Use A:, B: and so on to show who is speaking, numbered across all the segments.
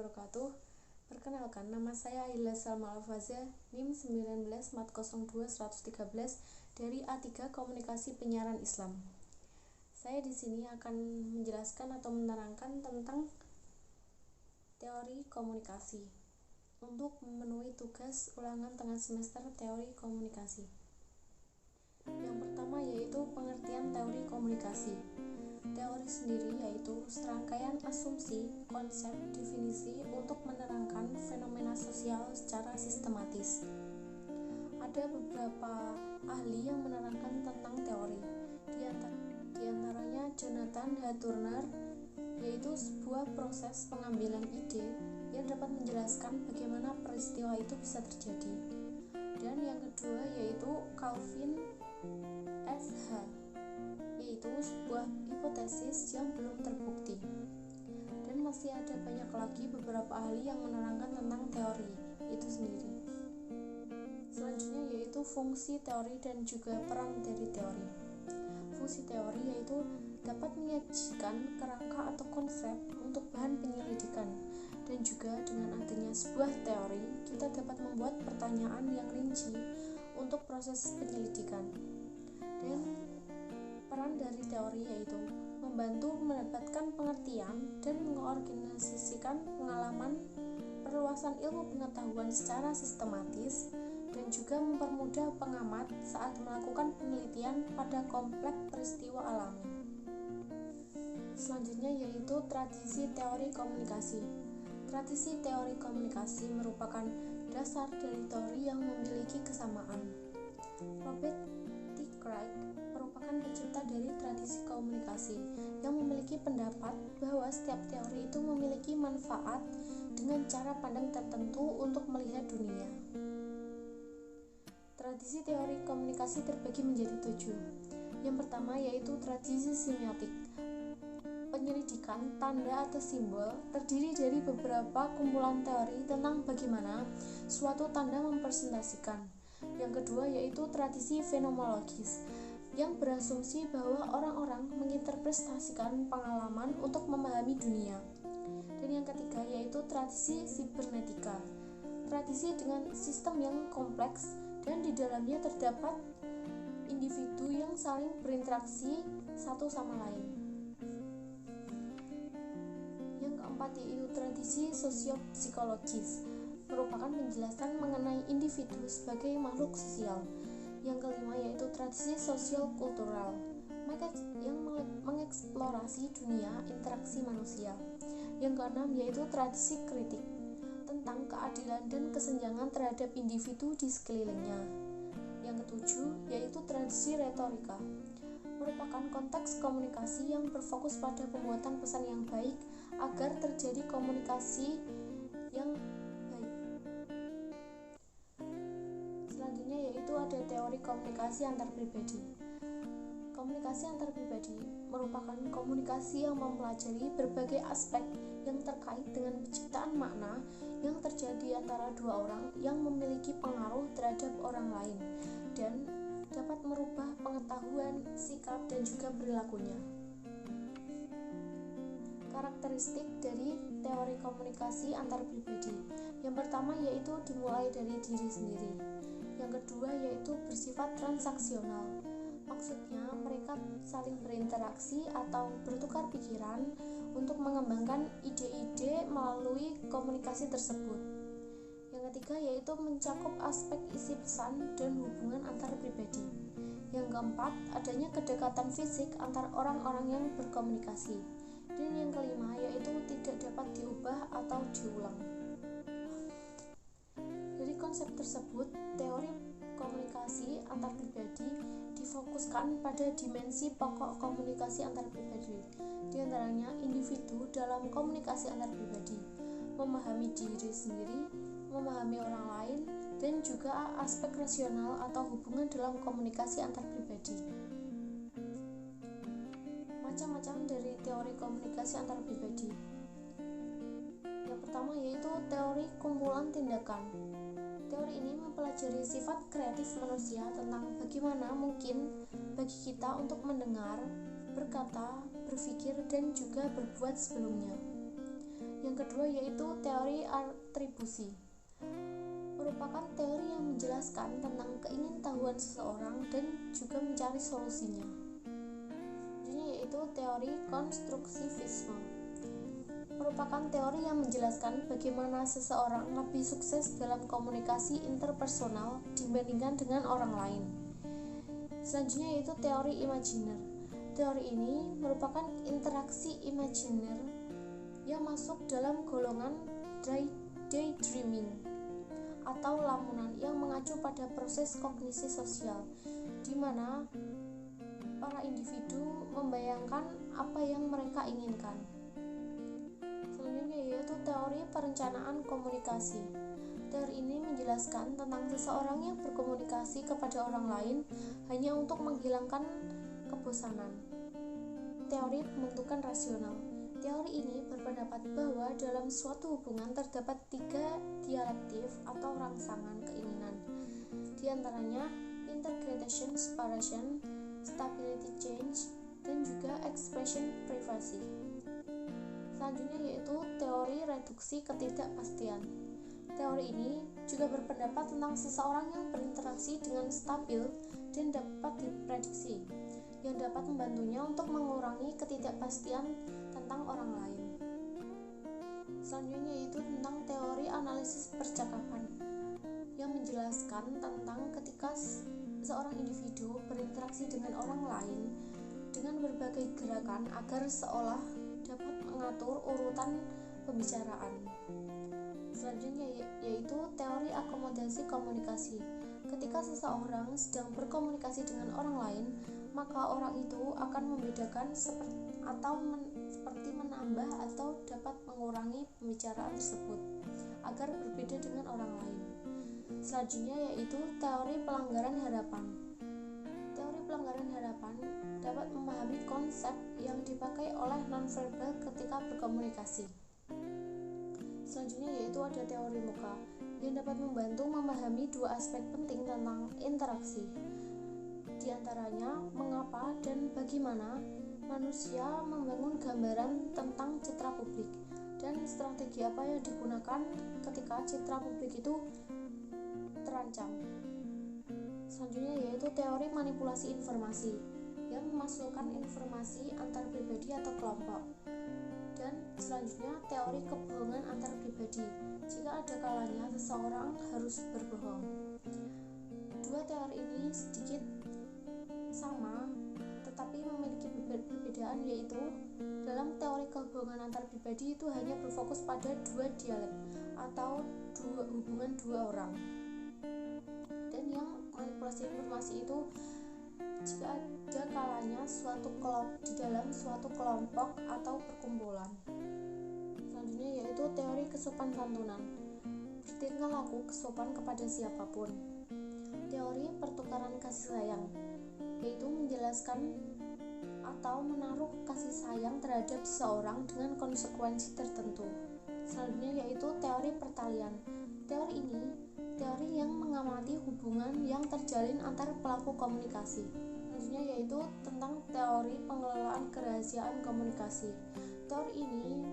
A: wabarakatuh. Perkenalkan, nama saya Aila Salma Al-Faza, NIM 19402113 dari A3 Komunikasi Penyiaran Islam. Saya di sini akan menjelaskan atau menerangkan tentang teori komunikasi untuk memenuhi tugas ulangan tengah semester teori komunikasi. Yang pertama yaitu pengertian teori komunikasi. Teori sendiri yaitu serangkaian asumsi, konsep, definisi untuk menerangkan fenomena sosial secara sistematis. Ada beberapa ahli yang menerangkan tentang teori. Di antaranya Jonathan H. Turner, yaitu sebuah proses pengambilan ide yang dapat menjelaskan bagaimana peristiwa itu bisa terjadi. Dan yang kedua yaitu Calvin S.H., yaitu sebuah hipotesis yang belum terbukti. Dan masih ada banyak lagi beberapa ahli yang menerangkan tentang teori itu sendiri. Selanjutnya yaitu fungsi teori dan juga peran dari teori. Fungsi teori yaitu dapat menyajikan kerangka atau konsep untuk bahan penyelidikan, dan juga dengan adanya sebuah teori kita dapat membuat pertanyaan yang rinci untuk proses penyelidikan. Dan peran dari teori yaitu membantu mendapatkan pengertian dan mengorganisasikan pengalaman, perluasan ilmu pengetahuan secara sistematis, dan juga mempermudah pengamat saat melakukan penelitian pada kompleks peristiwa alami. Selanjutnya yaitu tradisi teori komunikasi. Tradisi teori komunikasi merupakan dasar dari teori yang memiliki kesamaan. Robert T. Craig merupakan pencipta dari tradisi komunikasi yang memiliki pendapat bahwa setiap teori itu memiliki manfaat dengan cara pandang tertentu untuk melihat dunia. Tradisi teori komunikasi terbagi menjadi 7. Yang pertama yaitu tradisi semiotik. Penyelidikan tanda atau simbol terdiri dari beberapa kumpulan teori tentang bagaimana suatu tanda mempresentasikan. Yang kedua yaitu tradisi fenomenologis yang berasumsi bahwa orang-orang menginterpretasikan pengalaman untuk memahami dunia. Dan yang ketiga yaitu tradisi sibernetika. Tradisi dengan sistem yang kompleks dan di dalamnya terdapat individu yang saling berinteraksi satu sama lain. Yang keempat yaitu tradisi sosiopsikologis, merupakan penjelasan mengenai individu sebagai makhluk sosial. Yang kelima yaitu tradisi sosial kultural, yang mengeksplorasi dunia interaksi manusia. Yang keenam yaitu tradisi kritik, tentang keadilan dan kesenjangan terhadap individu di sekelilingnya. Yang ketujuh yaitu tradisi retorika, merupakan konteks komunikasi yang berfokus pada pembuatan pesan yang baik agar terjadi komunikasi yang baik. Selanjutnya yaitu ada teori komunikasi antar pribadi. Komunikasi antar pribadi merupakan komunikasi yang mempelajari berbagai aspek yang terkait dengan penciptaan makna yang terjadi antara dua orang yang memiliki pengaruh terhadap orang lain dan dapat merubah pengetahuan, sikap, dan juga perilakunya. Karakteristik dari teori komunikasi antar pribadi. Yang pertama yaitu dimulai dari diri sendiri. Yang kedua yaitu bersifat transaksional. Maksudnya mereka saling berinteraksi atau bertukar pikiran untuk mengembangkan ide-ide melalui komunikasi tersebut. Yang ketiga yaitu mencakup aspek isi pesan dan hubungan antar pribadi. Yang keempat, adanya kedekatan fisik antar orang-orang yang berkomunikasi. Dan yang kelima yaitu tidak dapat diubah atau diulang. Dari konsep tersebut, teori komunikasi antar pribadi difokuskan pada dimensi pokok komunikasi antar pribadi, di antaranya individu dalam komunikasi antar pribadi, memahami diri sendiri, memahami orang lain, dan juga aspek rasional atau hubungan dalam komunikasi antar pribadi. Macam-macam dari teori komunikasi antar pribadi. Yang pertama yaitu teori kumpulan tindakan. Teori ini mempelajari sifat kreatif manusia tentang bagaimana mungkin bagi kita untuk mendengar, berkata, berpikir, dan juga berbuat sebelumnya. Yang kedua yaitu teori atribusi, merupakan teori yang menjelaskan tentang keingintahuan seseorang dan juga mencari solusinya. Selanjutnya yaitu teori konstruktivisme, merupakan teori yang menjelaskan bagaimana seseorang lebih sukses dalam komunikasi interpersonal dibandingkan dengan orang lain. Selanjutnya yaitu teori imajiner. Teori ini merupakan interaksi imajiner yang masuk dalam golongan daydreaming atau lamunan yang mengacu pada proses kognisi sosial, di mana para individu membayangkan apa yang mereka inginkan. Selanjutnya yaitu teori perencanaan komunikasi. Teori ini menjelaskan tentang seseorang yang berkomunikasi kepada orang lain hanya untuk menghilangkan kebosanan. Teori pembentukan rasional. Teori ini berpendapat bahwa dalam suatu hubungan terdapat 3 dialektif atau rangsangan keinginan. Di antaranya integration, separation, stability change, dan juga expression privacy. Selanjutnya yaitu teori reduksi ketidakpastian. Teori ini juga berpendapat tentang seseorang yang berinteraksi dengan stabil dan dapat diprediksi, yang dapat membantunya untuk mengurangi ketidakpastian tentang orang lain. Selanjutnya yaitu tentang teori analisis percakapan, yang menjelaskan tentang ketika seorang individu berinteraksi dengan orang lain dengan berbagai gerakan agar seolah dapat mengatur urutan pembicaraan. Selanjutnya yaitu teori akomodasi komunikasi. Ketika seseorang sedang berkomunikasi dengan orang lain, maka orang itu akan membedakan seperti menambah atau dapat mengurangi pembicaraan tersebut agar berbeda dengan orang lain. Selanjutnya yaitu teori pelanggaran harapan. Teori pelanggaran harapan dapat memahami konsep yang dipakai oleh nonverbal ketika berkomunikasi. Selanjutnya yaitu ada teori muka yang dapat membantu memahami 2 aspek penting tentang interaksi. Di antaranya mengapa dan bagaimana manusia membangun gambaran tentang citra publik dan strategi apa yang digunakan ketika citra publik itu terancam. Selanjutnya yaitu teori manipulasi informasi yang memasukkan informasi antar pribadi atau kelompok. Dan selanjutnya teori kebohongan antar pribadi, jika ada kalanya seseorang harus berbohong. 2 teori ini sedikit sama tetapi memiliki perbedaan, yaitu dalam teori kebohongan antar pribadi itu hanya berfokus pada 2 dialek atau hubungan 2 orang, dan yang manipulasi informasi itu jika ada kalanya di dalam suatu kelompok atau perkumpulan. Selanjutnya yaitu teori kesopan santunan, bertingkah laku kesopan kepada siapapun. Teori pertukaran kasih sayang, yaitu menjelaskan atau menaruh kasih sayang terhadap seseorang dengan konsekuensi tertentu. Selanjutnya yaitu teori pertalian. Teori ini teori yang mengamati hubungan yang terjalin antar pelaku komunikasi. Selanjutnya yaitu tentang teori pengelolaan kerahasiaan komunikasi. Teori ini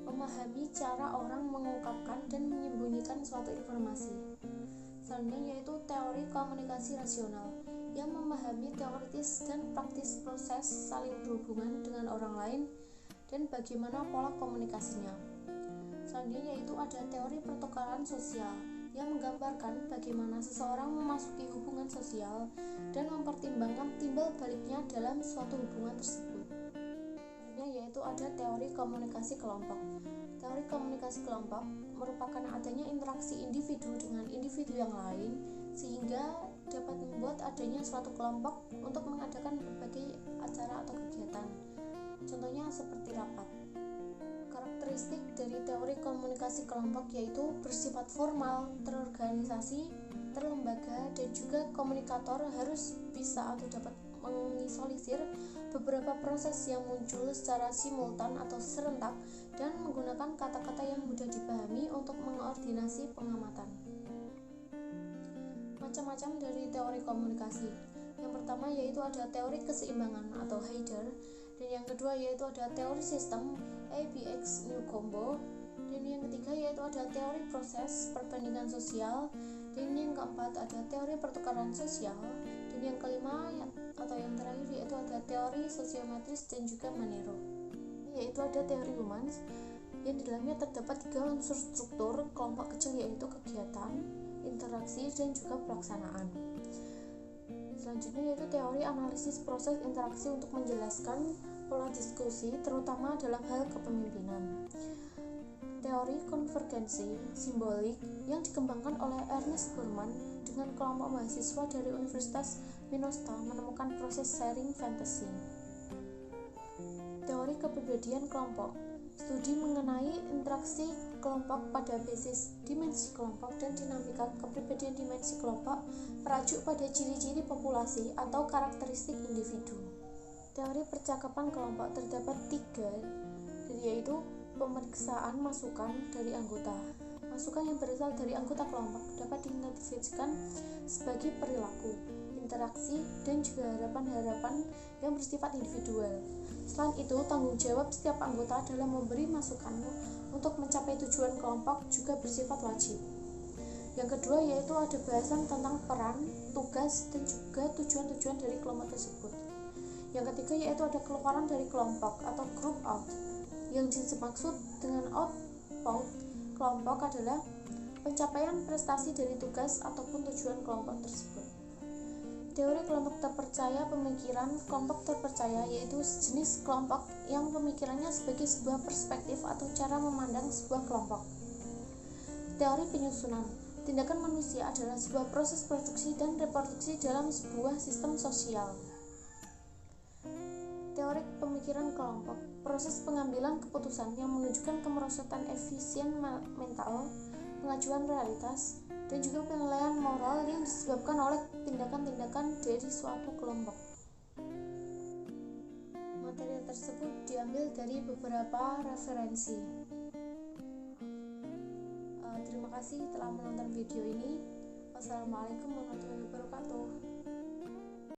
A: memahami cara orang mengungkapkan dan menyembunyikan suatu informasi. Selanjutnya yaitu teori komunikasi rasional yang memahami teoritis dan praktis proses saling berhubungan dengan orang lain dan bagaimana pola komunikasinya. Selanjutnya yaitu ada teori pertukaran sosial yang menggambarkan bagaimana seseorang memasuki hubungan sosial dan mempertimbangkan timbal baliknya dalam suatu hubungan tersebut. Selanjutnya yaitu ada teori komunikasi kelompok. Teori komunikasi kelompok merupakan adanya interaksi individu dengan individu yang lain sehingga dapat membuat adanya suatu kelompok untuk mengadakan berbagai acara atau kegiatan. Contohnya seperti rapat. Karakteristik dari teori komunikasi kelompok yaitu bersifat formal, terorganisasi, terlembaga, dan juga komunikator harus bisa atau dapat mengisolisir beberapa proses yang muncul secara simultan atau serentak dan menggunakan kata-kata yang mudah dipahami untuk mengkoordinasi pengamatan. Macam-macam dari teori komunikasi. Yang pertama yaitu ada teori keseimbangan atau Heider, dan yang kedua yaitu ada teori sistem ABX New Combo, Dan yang ketiga yaitu ada teori proses perbandingan sosial, dan yang keempat ada teori pertukaran sosial, dan yang kelima atau yang terakhir yaitu ada teori sosiometris dan juga Manero, yaitu ada teori Humans yang di dalamnya terdapat 3 unsur struktur kelompok kecil, yaitu kegiatan, interaksi, dan juga pelaksanaan. Selanjutnya yaitu teori analisis proses interaksi untuk menjelaskan pola diskusi terutama dalam hal kepemimpinan. Teori konvergensi simbolik yang dikembangkan oleh Ernest Burman dengan kelompok mahasiswa dari Universitas Minnesota menemukan proses sharing fantasy. Teori kepribadian kelompok, studi mengenai interaksi kelompok pada basis dimensi kelompok dan dinamika kepribadian dimensi kelompok merujuk pada ciri-ciri populasi atau karakteristik individu. Teori percakapan kelompok terdapat 3, yaitu pemeriksaan masukan dari anggota. Masukan yang berasal dari anggota kelompok dapat diidentifikasikan sebagai perilaku, interaksi, dan juga harapan-harapan yang bersifat individual. Selain itu, tanggung jawab setiap anggota dalam memberi masukan untuk mencapai tujuan kelompok juga bersifat wajib. Yang kedua yaitu ada bahasan tentang peran, tugas, dan juga tujuan-tujuan dari kelompok tersebut. Yang ketiga yaitu ada keluaran dari kelompok atau group out. Yang dimaksud dengan output kelompok adalah pencapaian prestasi dari tugas ataupun tujuan kelompok tersebut. Teori kelompok terpercaya pemikiran kelompok terpercaya yaitu jenis kelompok yang pemikirannya sebagai sebuah perspektif atau cara memandang sebuah kelompok. Teori penyusunan, tindakan manusia adalah sebuah proses produksi dan reproduksi dalam sebuah sistem sosial. Teori pemikiran kelompok, proses pengambilan keputusan yang menunjukkan kemerosotan efisien mental, pengajuan realitas, dan juga penilaian moral yang disebabkan oleh tindakan-tindakan dari suatu kelompok. Materi tersebut diambil dari beberapa referensi. Terima kasih telah menonton video ini. Wassalamualaikum warahmatullahi wabarakatuh.